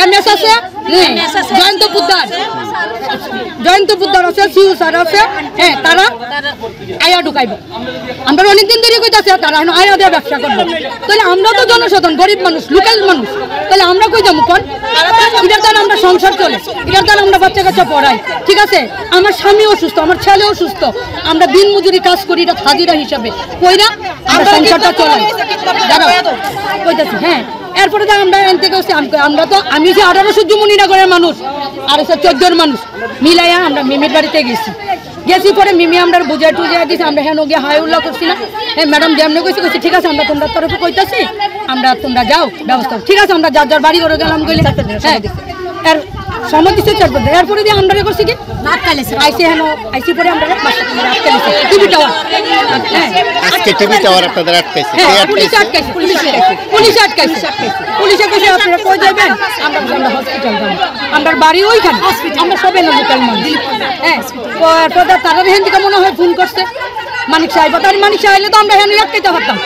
MS আছে জয়ন্ত পুদ্দার আছে see you sir আছে হ্যাঁ তারা আয়া ঢুকাইব আমরা অনেকদিন ধরে কইতাছি তারা আয়া দিয়ে ব্যবসা করবো তাহলে আমরা তো জনসাধারণ গরিব মানুষ লোকাল মানুষ তাহলে আমরা কই যাবো কোন এটার দ্বারা আমরা সংসার চলে এটার দ্বারা আমরা বাচ্চা কাচ্চা পড়াই ঠিক আছে আমার স্বামী অসুস্থ আমার ছেলে অসুস্থ আমরা দিন মজুরি কাজ করি এটা হাজিরা হিসাবে কইরা আমরা সংসারটা চলাই কইতাছি হ্যাঁ এরপরে তো আমরা এনতে গেছি আমরা তো আমি যে 18 সূর্যমণিনগরের মানুষ আর 14 মানুষ মিলাইয়া আমরা মিমির বাড়িতে গেছি পরে মিমি আমরা বুঝাই টুজিয়া দিছি আমরা হেন গিয়ে হাই উল্লাহ করছি না হ্যাঁ ম্যাডাম যেমনি কইছি ঠিক আছে আমরা তোমরা তরফে কইতাছি আমরা তোমরা যাও ব্যবস্থা ঠিক আছে আমরা যার যার বাড়ি করে গেলাম গেলে হ্যাঁ এর সময় কিছু চার করতে এরপরে দিয়ে আমরা করছি কি আইসি হেন আইসি পরে আমরা টিভি টাওয়ার আজকে টিভি টাওয়ার আপনাদের আটকাইছে পুলিশে কইছে আপনারা কই যাবেন আমরা হসপিটাল যাব আমরা বাড়ি ওইখানে আমরা সবাই লোকাল মানুষ হ্যাঁ তারা হেন থেকে মনে হয় ফোন করছে মানিক সাহেব তার মানিক সাহেব তো আমরা হেন আটকাইতে পারতাম।